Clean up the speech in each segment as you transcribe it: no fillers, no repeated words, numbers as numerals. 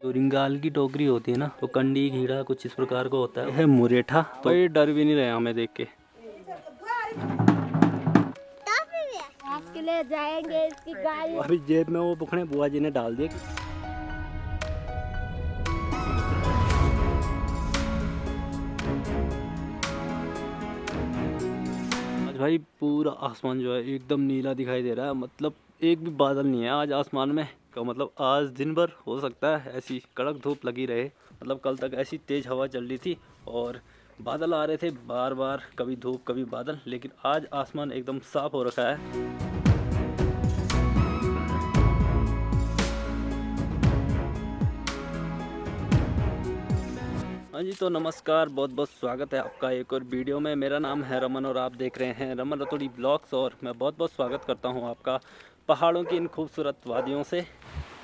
जो रिंगाल की टोकरी होती है ना, तो कंडी घीड़ा कुछ इस प्रकार का होता है मुरेठा। तो ये डर भी नहीं रहे हमें देख के। आज के लिए जाएंगे इसकी गाड़ी। अभी जेब में वो बुखड़े बुआ जी ने डाल दिए। आज भाई पूरा आसमान जो है एकदम नीला दिखाई दे रहा है, मतलब एक भी बादल नहीं है आज आसमान में का। मतलब आज दिन भर हो सकता है ऐसी कड़क धूप लगी रहे। मतलब कल तक ऐसी तेज हवा चल रही थी और बादल आ रहे थे बार बार, कभी धूप कभी बादल, लेकिन आज आसमान एकदम साफ हो रखा है। हाँ जी, तो नमस्कार, बहुत बहुत स्वागत है आपका एक और वीडियो में। मेरा नाम है रमन और आप देख रहे हैं रमन रतोड़ी ब्लॉग्स। और मैं बहुत बहुत स्वागत करता हूं आपका पहाड़ों की इन खूबसूरत वादियों से।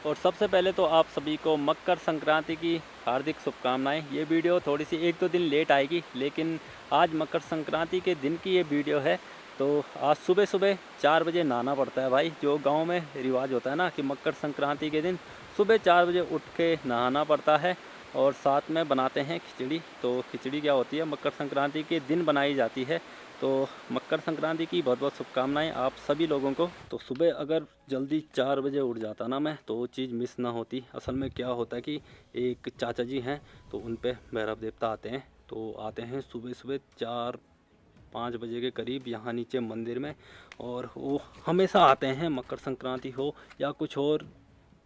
और सबसे पहले तो आप सभी को मकर संक्रांति की हार्दिक शुभकामनाएं। ये वीडियो थोड़ी सी 1-2 दिन लेट आएगी, लेकिन आज मकर संक्रांति के दिन की ये वीडियो है। तो आज सुबह सुबह 4 बजे नहाना पड़ता है भाई। जो गाँव में रिवाज होता है ना कि मकर संक्रांति के दिन सुबह 4 बजे उठ के नहाना पड़ता है और साथ में बनाते हैं खिचड़ी। तो खिचड़ी क्या होती है, मकर संक्रांति के दिन बनाई जाती है। तो मकर संक्रांति की बहुत बहुत शुभकामनाएं आप सभी लोगों को। तो सुबह अगर जल्दी 4 बजे उठ जाता ना मैं, तो वो चीज़ मिस ना होती। असल में क्या होता है कि एक चाचा जी हैं, तो उन पे भैरव देवता आते हैं। तो आते हैं सुबह सुबह 4-5 बजे के करीब यहाँ नीचे मंदिर में। और वो हमेशा आते हैं, मकर संक्रांति हो या कुछ और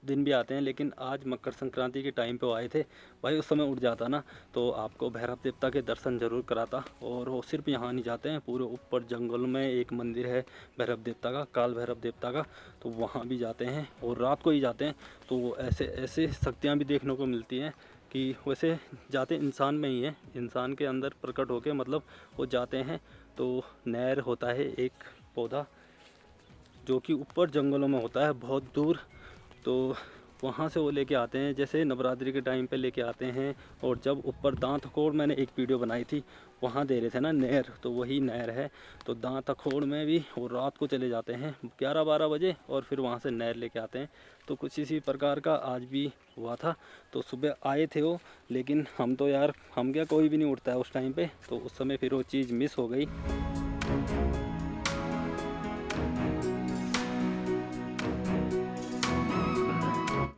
दिन भी आते हैं, लेकिन आज मकर संक्रांति के टाइम पे वो आए थे भाई। उस समय उठ जाता ना तो आपको भैरव देवता के दर्शन ज़रूर कराता। और वो सिर्फ यहाँ नहीं जाते हैं, पूरे ऊपर जंगल में एक मंदिर है भैरव देवता का, काल भैरव देवता का, तो वहाँ भी जाते हैं और रात को ही जाते हैं। तो ऐसे ऐसे शक्तियाँ भी देखने को मिलती हैं कि वैसे जाते इंसान में ही है, इंसान के अंदर प्रकट होके मतलब वो जाते हैं। तो नहर होता है एक पौधा जो कि ऊपर जंगलों में होता है बहुत दूर, तो वहाँ से वो लेके आते हैं। जैसे नवरात्रि के टाइम पे लेके आते हैं। और जब ऊपर दांत अखोड़ मैंने एक वीडियो बनाई थी, वहाँ दे रहे थे ना नहर, तो वही नहर है। तो दांत अखोड़ में भी और रात को चले जाते हैं 11-12 बजे और फिर वहाँ से नहर लेके आते हैं। तो कुछ इसी प्रकार का आज भी हुआ था। तो सुबह आए थे वो, लेकिन हम तो यार हम क्या, कोई भी नहीं उठता है उस टाइम पर, तो उस समय फिर वो चीज़ मिस हो गई।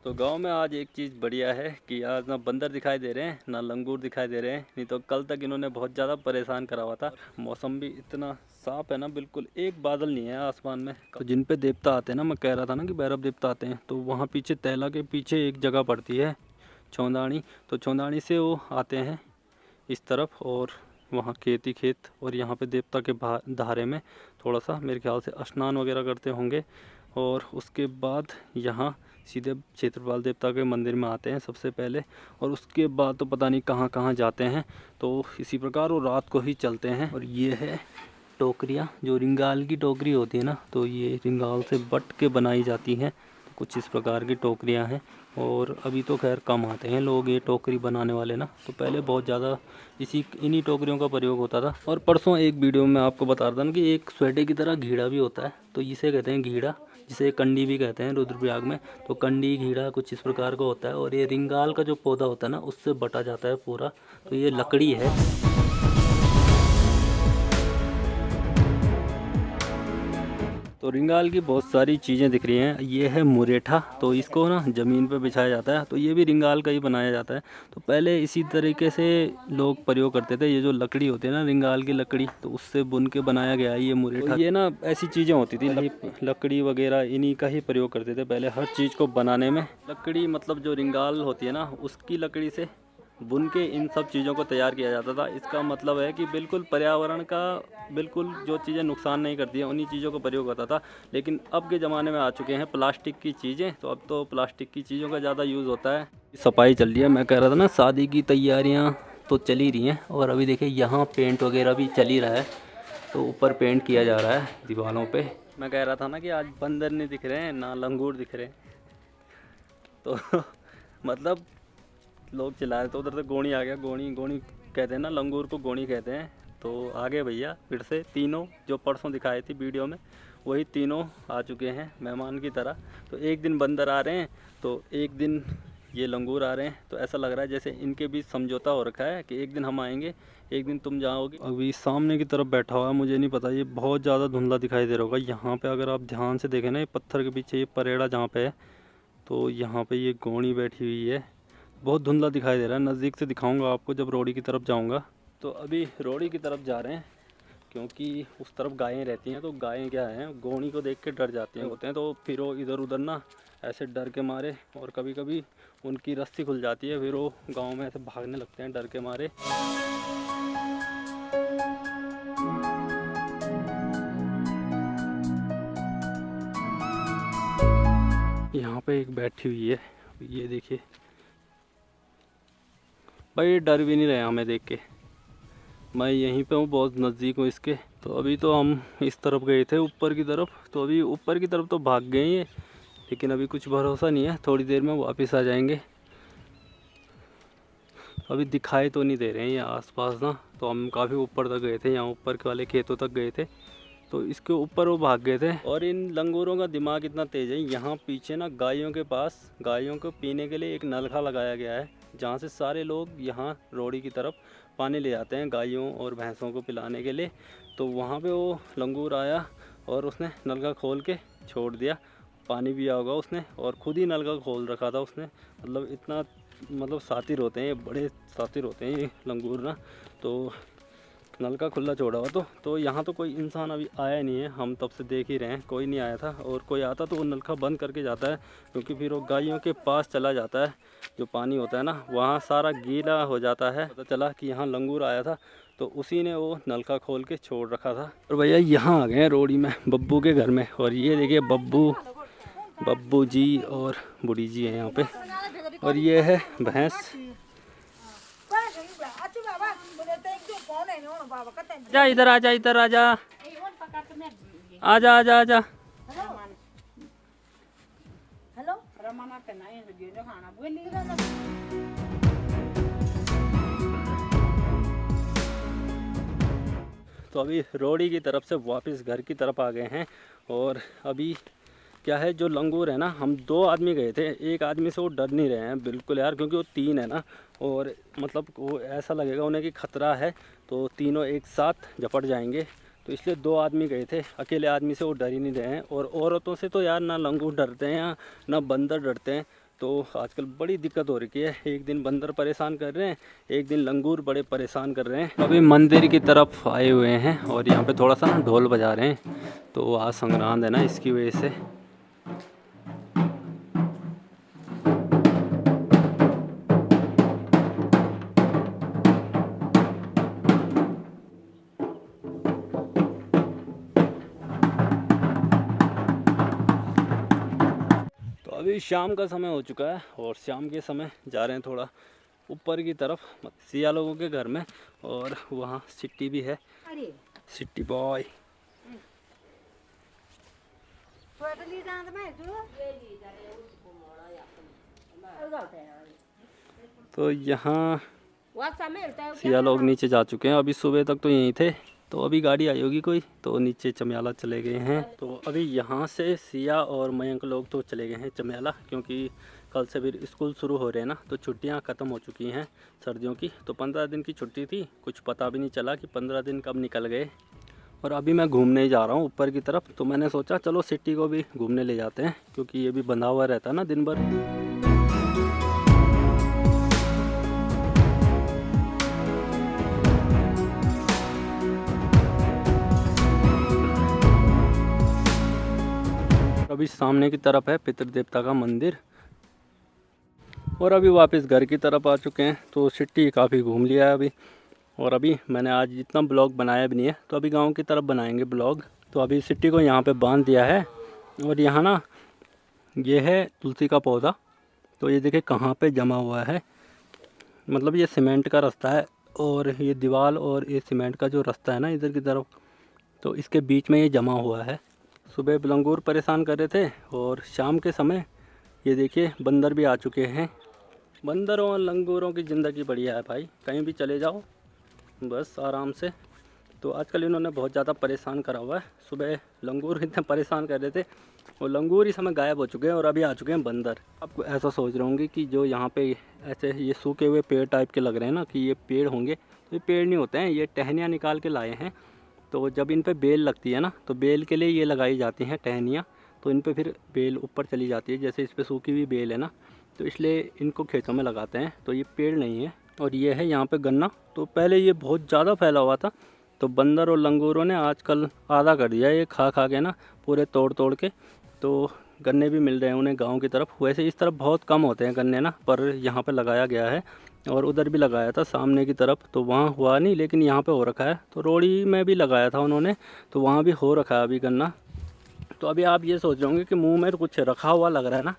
तो गांव में आज एक चीज़ बढ़िया है कि आज ना बंदर दिखाई दे रहे हैं ना लंगूर दिखाई दे रहे हैं। नहीं तो कल तक इन्होंने बहुत ज़्यादा परेशान करा हुआ था। मौसम भी इतना साफ है ना, बिल्कुल एक बादल नहीं है आसमान में। तो जिन पे देवता आते हैं ना, मैं कह रहा था ना कि भैरव देवता आते हैं, तो वहाँ पीछे तैला के पीछे एक जगह पड़ती है चौंदानी। तो चौंदानी से वो आते हैं इस तरफ और वहाँ खेत ही खेत। और यहाँ पे देवता के धारे में थोड़ा सा मेरे ख्याल से स्नान वगैरह करते होंगे। और उसके बाद यहाँ सीधे क्षेत्रपाल देवता के मंदिर में आते हैं सबसे पहले, और उसके बाद तो पता नहीं कहाँ कहाँ जाते हैं। तो इसी प्रकार वो रात को ही चलते हैं। और ये है टोकरियाँ, जो रिंगाल की टोकरी होती है ना, तो ये रिंगाल से बट के बनाई जाती हैं। तो कुछ इस प्रकार की टोकरियाँ हैं। और अभी तो खैर कम आते हैं लोग ये टोकरी बनाने वाले ना, तो पहले बहुत ज़्यादा इन्हीं टोकरियों का प्रयोग होता था। और परसों एक वीडियो में आपको बता रहा था कि एक स्वेटे की तरह घीड़ा भी होता है, तो इसे कहते हैं घीड़ा, जिसे कंडी भी कहते हैं रुद्रप्रयाग में। तो कंडी घीड़ा कुछ इस प्रकार का होता है। और ये रिंगाल का जो पौधा होता है ना, उससे बटा जाता है पूरा। तो ये लकड़ी है। तो रिंगाल की बहुत सारी चीज़ें दिख रही हैं। ये है मुरेठा, तो इसको ना ज़मीन पे बिछाया जाता है। तो ये भी रिंगाल का ही बनाया जाता है। तो पहले इसी तरीके से लोग प्रयोग करते थे। ये जो लकड़ी होती है ना, रिंगाल की लकड़ी, तो उससे बुन के बनाया गया है ये मुरेठा। तो ये ना ऐसी चीज़ें होती थी, लकड़ी वगैरह इन्हीं का ही प्रयोग करते थे पहले हर चीज़ को बनाने में। लकड़ी मतलब जो रिंगाल होती है ना, उसकी लकड़ी से बुन के इन सब चीज़ों को तैयार किया जाता था। इसका मतलब है कि बिल्कुल पर्यावरण का बिल्कुल जो चीज़ें नुकसान नहीं करती हैं उन्हीं चीज़ों का प्रयोग होता था। लेकिन अब के ज़माने में आ चुके हैं प्लास्टिक की चीज़ें, तो अब तो प्लास्टिक की चीज़ों का ज़्यादा यूज़ होता है। सफाई चल रही है, मैं कह रहा था ना शादी की तैयारियाँ तो चल ही रही हैं। और अभी देखिए यहाँ पेंट वगैरह भी चल ही रहा है। तो ऊपर पेंट किया जा रहा है दीवारों पर। मैं कह रहा था ना कि आज बंदर नहीं दिख रहे हैं ना लंगूर दिख रहे हैं। तो मतलब लोग चिल्ला रहे थे उधर से, गोणी आ गया। गोणी गोणी कहते हैं ना, लंगूर को गोणी कहते हैं। तो आगे भैया फिर से तीनों जो परसों दिखाए थी वीडियो में, वही तीनों आ चुके हैं मेहमान की तरह। तो एक दिन बंदर आ रहे हैं, तो एक दिन ये लंगूर आ रहे हैं, तो ऐसा लग रहा है जैसे इनके बीच समझौता हो रखा है कि एक दिन हम आएंगे, एक दिन तुम जाओगे। अभी सामने की तरफ बैठा हुआ है, मुझे नहीं पता, ये बहुत ज़्यादा धुंधला दिखाई दे रहा होगा। यहाँ पे अगर आप ध्यान से देखें ना, ये पत्थर के पीछे ये परेड़ा जहाँ पे है, तो यहाँ पे ये गोणी बैठी हुई है। बहुत धुंधला दिखाई दे रहा है, नज़दीक से दिखाऊंगा आपको जब रोड़ी की तरफ जाऊँगा। तो अभी रोड़ी की तरफ जा रहे हैं, क्योंकि उस तरफ गायें रहती हैं, तो गायें क्या हैं, गोणी को देख के डर जाती हैं होते हैं, तो फिर वो इधर उधर ना ऐसे डर के मारे, और कभी कभी उनकी रस्सी खुल जाती है, फिर वो गांव में ऐसे भागने लगते हैं डर के मारे। यहाँ पे एक बैठी हुई है, ये देखिए भाई, डर भी नहीं रहे हमें देख के। मैं यहीं पे हूँ, बहुत नज़दीक हूँ इसके। तो अभी तो हम इस तरफ गए थे ऊपर की तरफ, तो अभी ऊपर की तरफ तो भाग गए हैं, लेकिन अभी कुछ भरोसा नहीं है, थोड़ी देर में वापस आ जाएंगे। अभी दिखाई तो नहीं दे रहे हैं ये आसपास ना, तो हम काफ़ी ऊपर तक गए थे, यहाँ ऊपर के वाले खेतों तक गए थे, तो इसके ऊपर वो भाग गए थे। और इन लंगूरों का दिमाग इतना तेज़ है, यहाँ पीछे ना गायों के पास गायों को पीने के लिए एक नलका लगाया गया है, जहाँ से सारे लोग यहाँ रोड़ी की तरफ पानी ले जाते हैं गायों और भैंसों को पिलाने के लिए। तो वहाँ पे वो लंगूर आया और उसने नलका खोल के छोड़ दिया, पानी पिया होगा उसने, और ख़ुद ही नलका खोल रखा था उसने। मतलब इतना शातिर होते हैं ये, बड़े शातिर होते हैं ये लंगूर ना। तो नलका खुला छोड़ा हुआ, तो यहाँ तो कोई इंसान अभी आया नहीं है, हम तब से देख ही रहे हैं, कोई नहीं आया था। और कोई आता तो वो नलका बंद करके जाता है, क्योंकि फिर वो गायों के पास चला जाता है, जो पानी होता है ना वहाँ सारा गीला हो जाता है। पता चला कि यहाँ लंगूर आया था, तो उसी ने वो नलका खोल के छोड़ रखा था। और भैया यहाँ आ गए हैं रोड़ी में, बब्बू के घर में, और ये देखिए बब्बू जी और बूढ़ी जी हैं यहाँ पे, और ये है भैंस। जा इधर आजा, इधर आजा, आजा आजा आजा। तो अभी रोड़ी की तरफ से वापस घर की तरफ आ गए हैं। और अभी क्या है, जो लंगूर है ना, हम 2 आदमी गए थे, एक आदमी से वो डर नहीं रहे हैं बिल्कुल यार, क्योंकि वो 3 है ना, और वो ऐसा लगेगा उन्हें कि खतरा है, तो तीनों एक साथ झपट जाएंगे, तो इसलिए 2 आदमी गए थे। अकेले आदमी से वो डर ही नहीं रहे हैं। और औरतों से तो यार ना लंगूर डरते हैं ना बंदर डरते हैं, तो आजकल बड़ी दिक्कत हो रही है। एक दिन बंदर परेशान कर रहे हैं, एक दिन लंगूर बड़े परेशान कर रहे हैं। अभी मंदिर की तरफ आए हुए हैं, और यहाँ पे थोड़ा सा ना ढोल बजा रहे हैं, तो आज संक्रांत है ना, इसकी वजह से। अभी शाम का समय हो चुका है, और शाम के समय जा रहे हैं थोड़ा ऊपर की तरफ सिया लोगों के घर में, और वहाँ सिट्टी भी है, सिट्टी बॉय। तो यहाँ सिया लोग नीचे जा चुके हैं, अभी सुबह तक तो यहीं थे, तो अभी गाड़ी आई होगी कोई, तो नीचे चम्याला चले गए हैं। तो अभी यहाँ से सिया और मयंक लोग तो चले गए हैं चम्याला, क्योंकि कल से फिर स्कूल शुरू हो रहे हैं ना, तो छुट्टियाँ ख़त्म हो चुकी हैं सर्दियों की। तो 15 दिन की छुट्टी थी, कुछ पता भी नहीं चला कि 15 दिन कब निकल गए। और अभी मैं घूमने जा रहा हूँ ऊपर की तरफ, तो मैंने सोचा चलो सिटी को भी घूमने ले जाते हैं, क्योंकि ये भी बंधा हुआ रहता है ना दिन भर। अभी सामने की तरफ है पितृदेवता का मंदिर, और अभी वापस घर की तरफ आ चुके हैं। तो सिटी काफ़ी घूम लिया है अभी, और अभी मैंने आज जितना ब्लॉग बनाया भी नहीं है, तो अभी गांव की तरफ बनाएंगे ब्लॉग। तो अभी सिटी को यहाँ पे बांध दिया है, और यहाँ ना ये है तुलसी का पौधा, तो ये देखिए कहाँ पे जमा हुआ है, मतलब ये सीमेंट का रास्ता है, और ये दीवार और ये सीमेंट का जो रास्ता है ना इधर की तरफ, तो इसके बीच में ये जमा हुआ है। सुबह लंगूर परेशान कर रहे थे, और शाम के समय ये देखिए बंदर भी आ चुके हैं। बंदरों और लंगूरों की ज़िंदगी बढ़िया है भाई, कहीं भी चले जाओ बस आराम से। तो आजकल इन्होंने बहुत ज़्यादा परेशान करा हुआ है। सुबह लंगूर इतने परेशान कर रहे थे और लंगूर इस समय गायब हो चुके हैं और अभी आ चुके हैं बंदर। आपको ऐसा सोच रहे होंगे कि जो यहाँ पे ऐसे ये सूखे हुए पेड़ टाइप के लग रहे हैं ना, कि ये पेड़ होंगे, तो ये पेड़ नहीं होते हैं, ये टहनियाँ निकाल के लाए हैं। तो जब इन पे बेल लगती है ना, तो बेल के लिए ये लगाई जाती हैं टहनियाँ, तो इन पे फिर बेल ऊपर चली जाती है। जैसे इस पर सूखी हुई बेल है ना, तो इसलिए इनको खेतों में लगाते हैं। तो ये पेड़ नहीं है। और ये है यहाँ पे गन्ना। तो पहले ये बहुत ज़्यादा फैला हुआ था, तो बंदर और लंगूरों ने आजकल आधा कर दिया ये खा खा के ना, पूरे तोड़ तोड़ के। तो गन्ने भी मिल रहे हैं उन्हें गांव की तरफ। वैसे इस तरफ बहुत कम होते हैं गन्ने ना, पर यहाँ पे लगाया गया है। और उधर भी लगाया था सामने की तरफ, तो वहाँ हुआ नहीं, लेकिन यहाँ पे हो रखा है। तो रोड़ी में भी लगाया था उन्होंने, तो वहाँ भी हो रखा है अभी गन्ना। तो अभी आप ये सोच रहे होंगे कि मुँह में कुछ रखा हुआ लग रहा है ना,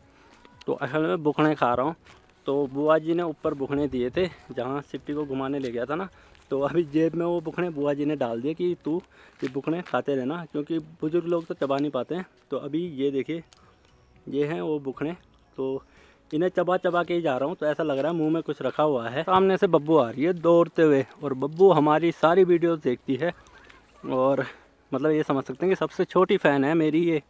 तो असल में बुखने खा रहा हूँ। तो बुआ जी ने ऊपर बुखने दिए थे जहाँ सिप्पी को घुमाने ले गया था ना, तो अभी जेब में वो बुखने बुआ जी ने डाल दिए कि तू ये बुखने खाते रहना, क्योंकि बुजुर्ग लोग तो चबा नहीं पाते हैं। तो अभी ये देखिए, ये हैं वो बुखने, तो इन्हें चबा चबा के ही जा रहा हूँ। तो ऐसा लग रहा है मुंह में कुछ रखा हुआ है। सामने से बब्बू आ रही है दौड़ते हुए, और बब्बू हमारी सारी वीडियोस देखती है, और मतलब ये समझ सकते हैं कि सबसे छोटी फ़ैन है मेरी ये।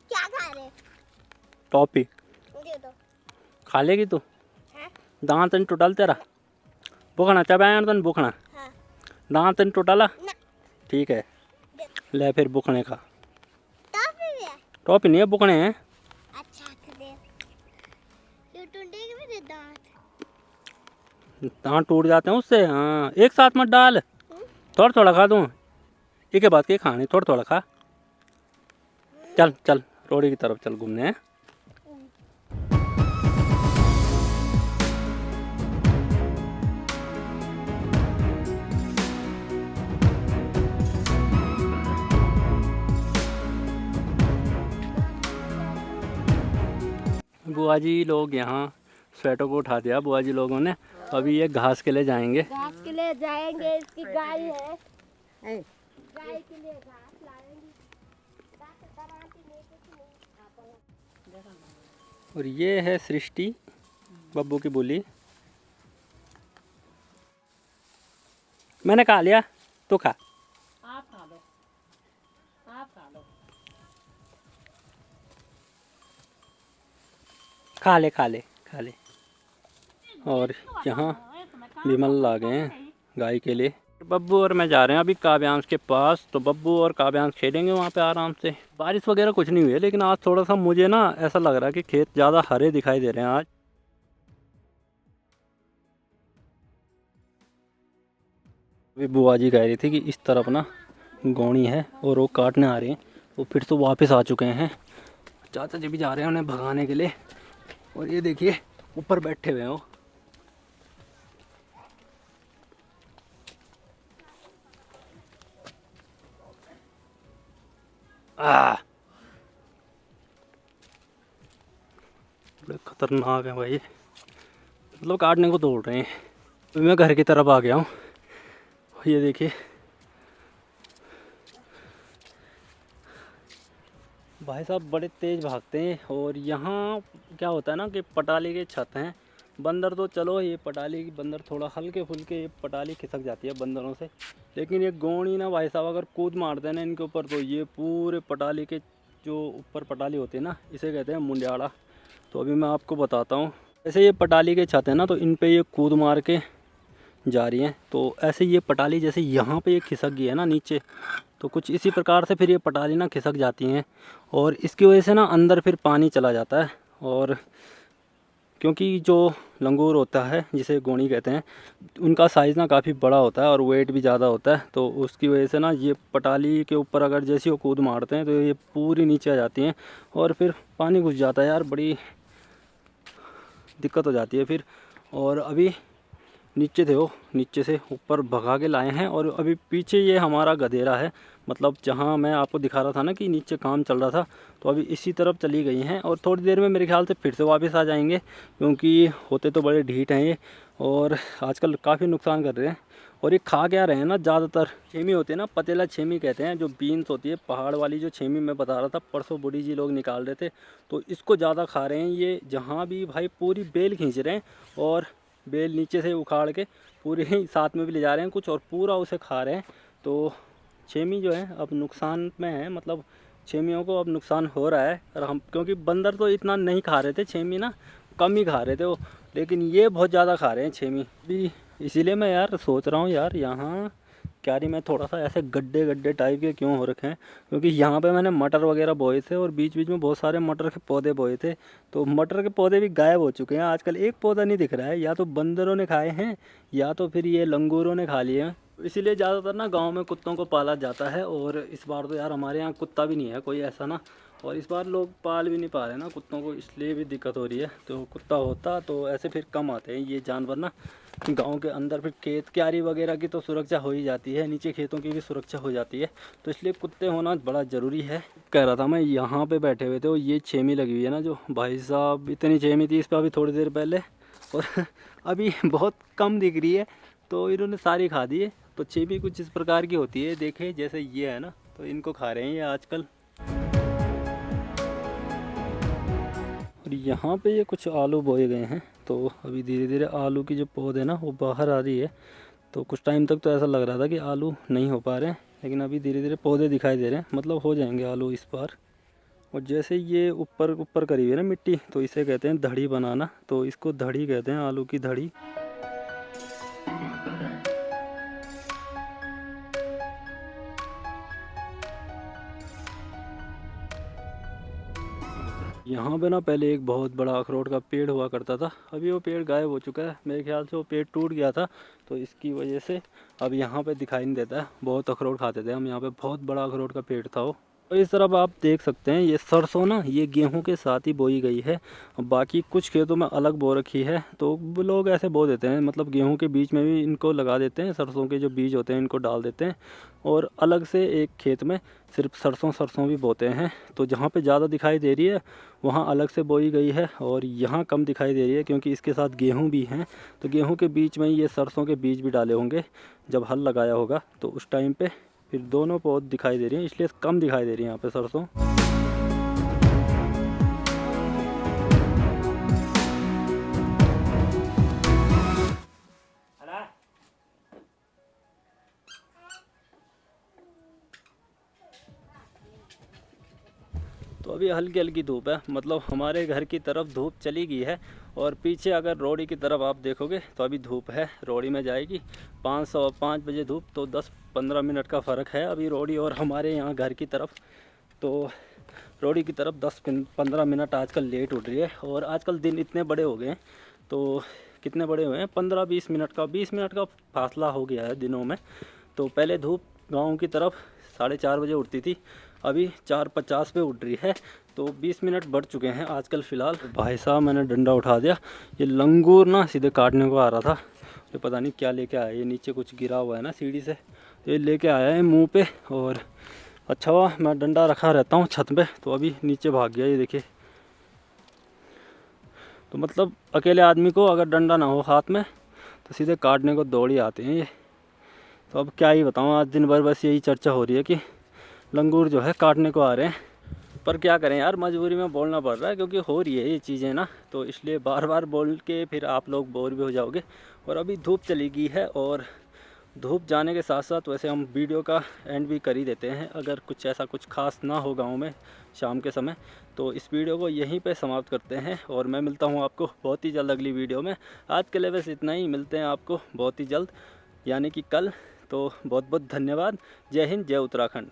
क्या खा रहे? टॉपी दे दो। खा लेगी तू? हाँ? दांत नहीं टूटल तेरा? बुखना चबाया तन बुखना? हाँ। दांत नहीं टूटला? ना। ठीक है, दे। ले फिर बुखने का। टॉफी भी है? टॉपी नहीं है, बुखने हैं। अच्छा तो दे। ये टूटेंगे मेरे दांत। दांत टूट जाते हैं उससे। हाँ, एक साथ मत डाल, थोड़ा थोड़ा खा दूँ। एक के बाद के खाने, थोड़ा थोड़ा खा। चल चल रोड़ी की तरफ चल घूमने। बुआ जी लोग यहाँ स्वेटर को उठा दिया बुआ जी लोगों ने। अभी ये घास के लिए जाएंगे। घास के लिए जाएंगे, इसकी गाय है। गाय के लिए घास लाएंगे। और ये है सृष्टि, बब्बू की बोली। मैंने खा लिया, तो खा। आप खा लो, आप खा लो। खा ले खा ले खा ले। और यहाँ विमल आ गए हैं गाय के लिए। बब्बू और मैं जा रहे हैं अभी काव्यांश के पास। तो बब्बू और काव्यांश खेलेंगे वहाँ पे आराम से। बारिश वगैरह कुछ नहीं हुई है, लेकिन आज थोड़ा सा मुझे ना ऐसा लग रहा है कि खेत ज़्यादा हरे दिखाई दे रहे हैं आज। अभी बुआ जी कह रही थी कि इस तरफ ना गौणी है और वो काटने आ रहे हैं, वो फिर तो वापस आ चुके हैं। चाचा जी भी जा रहे हैं उन्हें भगाने के लिए। और ये देखिए ऊपर बैठे हुए हैं वो। बड़े खतरनाक है भाई, मतलब काटने को दौड़ रहे हैं। अभी मैं घर की तरफ आ गया हूँ। ये देखिए भाई साहब बड़े तेज़ भागते हैं। और यहाँ क्या होता है ना कि पटाली के छत हैं। बंदर तो चलो ये पटाली की बंदर थोड़ा हल्के फुल्के ये पटाली खिसक जाती है बंदरों से, लेकिन ये गौणी ना भाई साहब अगर कूद मारते हैं ना इनके ऊपर, तो ये पूरे पटाली के जो ऊपर पटाली होती है ना, इसे कहते हैं मुंडियाड़ा। तो अभी मैं आपको बताता हूँ। ऐसे ये पटाली के छत है ना, तो इन पे ये कूद मार के जा रही हैं। तो ऐसे ये पटाली जैसे यहाँ पे ये खिसक गई है ना नीचे, तो कुछ इसी प्रकार से फिर ये पटाली ना खिसक जाती हैं, और इसकी वजह से ना अंदर फिर पानी चला जाता है। और क्योंकि जो लंगूर होता है जिसे गोनी कहते हैं, उनका साइज़ ना काफ़ी बड़ा होता है और वेट भी ज़्यादा होता है, तो उसकी वजह से ना ये पटाली के ऊपर अगर जैसे वो कूद मारते हैं तो ये पूरी नीचे आ जाती हैं और फिर पानी घुस जाता है यार, बड़ी दिक्कत हो जाती है फिर। और अभी नीचे थे वो, नीचे से ऊपर भगा के लाए हैं। और अभी पीछे ये हमारा गधेरा है, मतलब जहाँ मैं आपको दिखा रहा था ना कि नीचे काम चल रहा था, तो अभी इसी तरफ चली गई हैं। और थोड़ी देर में मेरे ख्याल से फिर से वापस आ जाएंगे, क्योंकि होते तो बड़े ढीठ हैं ये और आजकल काफ़ी नुकसान कर रहे हैं। और ये खा क्या रहे हैं ना, ज़्यादातर छेमी होती है ना, पतेला छेमी कहते हैं, जो बीन्स होती है पहाड़ वाली, जो छेमी मैं बता रहा था परसों बुढ़ी जी लोग निकाल रहे थे, तो इसको ज़्यादा खा रहे हैं ये। जहाँ भी भाई पूरी बेल खींच रहे हैं और बेल नीचे से उखाड़ के पूरे ही साथ में भी ले जा रहे हैं कुछ, और पूरा उसे खा रहे हैं। तो छेमी जो है अब नुकसान में है, मतलब छेमियों को अब नुकसान हो रहा है। और हम क्योंकि बंदर तो इतना नहीं खा रहे थे छेमी ना, कम ही खा रहे थे वो, लेकिन ये बहुत ज़्यादा खा रहे हैं छेमी भी। इसीलिए मैं यार सोच रहा हूँ यार यहाँ क्यारी में थोड़ा सा ऐसे गड्ढे गड्ढे टाइप के क्यों हो रखे हैं, क्योंकि यहाँ पे मैंने मटर वगैरह बोए थे और बीच बीच में बहुत सारे मटर के पौधे बोए थे। तो मटर के पौधे भी गायब हो चुके हैं आजकल, एक पौधा नहीं दिख रहा है। या तो बंदरों ने खाए हैं या तो फिर ये लंगूरों ने खा लिए हैं। इसीलिए ज़्यादातर ना गांव में कुत्तों को पाला जाता है। और इस बार तो यार हमारे यहाँ कुत्ता भी नहीं है कोई ऐसा ना, और इस बार लोग पाल भी नहीं पा रहे ना कुत्तों को, इसलिए भी दिक्कत हो रही है। तो कुत्ता होता तो ऐसे फिर कम आते हैं ये जानवर ना गांव के अंदर। फिर खेत क्यारी वगैरह की तो सुरक्षा हो ही जाती है, नीचे खेतों की भी सुरक्षा हो जाती है, तो इसलिए कुत्ते होना बड़ा ज़रूरी है। कह रहा था मैं यहाँ पे बैठे हुए थे, और ये छेमी लगी हुई है ना जो भाई साहब, इतनी छेमी थी इस पर अभी थोड़ी देर पहले, और अभी बहुत कम दिख रही है, तो इन्होंने सारी खा दी है। तो छेमी कुछ इस प्रकार की होती है, देखे जैसे ये है ना, तो इनको खा रहे हैं ये आजकल। और यहाँ पे ये कुछ आलू बोए गए हैं, तो अभी धीरे धीरे आलू की जो पौध है ना वो बाहर आ रही है। तो कुछ टाइम तक तो ऐसा लग रहा था कि आलू नहीं हो पा रहे हैं, लेकिन अभी धीरे धीरे पौधे दिखाई दे रहे हैं, मतलब हो जाएंगे आलू इस बार। और जैसे ये ऊपर ऊपर करी हुई है ना मिट्टी, तो इसे कहते हैं धड़ी बनाना, तो इसको धड़ी कहते हैं, आलू की धड़ी। यहाँ पे ना पहले एक बहुत बड़ा अखरोट का पेड़ हुआ करता था, अभी वो पेड़ गायब हो चुका है। मेरे ख्याल से वो पेड़ टूट गया था, तो इसकी वजह से अब यहाँ पे दिखाई नहीं देता है। बहुत अखरोट खाते थे हम यहाँ पे, बहुत बड़ा अखरोट का पेड़ था वो। तो इस तरफ आप देख सकते हैं ये सरसों ना ये गेहूं के साथ ही बोई गई है, बाकी कुछ खेतों में अलग बो रखी है। तो वो लोग ऐसे बो देते हैं, मतलब गेहूं के बीच में भी इनको लगा देते हैं, सरसों के जो बीज होते हैं इनको डाल देते हैं, और अलग से एक खेत में सिर्फ सरसों भी बोते हैं। तो जहाँ पे ज़्यादा दिखाई दे रही है वहाँ अलग से बोई गई है, और यहाँ कम दिखाई दे रही है क्योंकि इसके साथ गेहूँ भी हैं। तो गेहूँ के बीच में ये सरसों के बीज भी डाले होंगे जब हल लगाया होगा, तो उस टाइम पे फिर दोनों पौध दिखाई दे रही हैं, इसलिए कम दिखाई दे रही है यहाँ पे सरसों। तो अभी हल्की हल्की धूप है, मतलब हमारे घर की तरफ धूप चली गई है, और पीछे अगर रोड़ी की तरफ आप देखोगे तो अभी धूप है, रोड़ी में जाएगी 5 बजे धूप, तो 10-15 मिनट का फ़र्क है अभी रोड़ी और हमारे यहाँ घर की तरफ। तो रोड़ी की तरफ 10-15 मिनट आजकल लेट उठ रही है, और आजकल दिन इतने बड़े हो गए हैं, तो कितने बड़े हुए हैं, 15-20 मिनट का 20 मिनट का फासला हो गया है दिनों में। तो पहले धूप गाँव की तरफ 4:30 बजे उठती थी, अभी 4:50 पे उठ रही है, तो 20 मिनट बढ़ चुके हैं आजकल फ़िलहाल। भाई साहब मैंने डंडा उठा दिया, ये लंगूर ना सीधे काटने को आ रहा था, ये पता नहीं क्या लेके आया, ये नीचे कुछ गिरा हुआ है ना सीढ़ी से, ये लेके आया है मुंह पे। और अच्छा हुआ मैं डंडा रखा रहता हूँ छत पे, तो अभी नीचे भाग गया ये देखिए। तो मतलब अकेले आदमी को अगर डंडा ना हो हाथ में तो सीधे काटने को दौड़ ही आते हैं ये। तो अब क्या ही बताऊँ, आज दिन भर बस यही चर्चा हो रही है कि लंगूर जो है काटने को आ रहे हैं। पर क्या करें यार, मजबूरी में बोलना पड़ रहा है क्योंकि हो रही है ये चीज़ें ना, तो इसलिए बार बार बोल के फिर आप लोग बोर भी हो जाओगे। और अभी धूप चली गई है, और धूप जाने के साथ साथ वैसे हम वीडियो का एंड भी कर ही देते हैं, अगर कुछ ऐसा कुछ खास ना हो गाँव में शाम के समय, तो इस वीडियो को यहीं पे समाप्त करते हैं। और मैं मिलता हूँ आपको बहुत ही जल्द अगली वीडियो में। आज के लिए बस इतना ही, मिलते हैं आपको बहुत ही जल्द, यानी कि कल। तो बहुत बहुत धन्यवाद। जय हिंद, जय उत्तराखंड।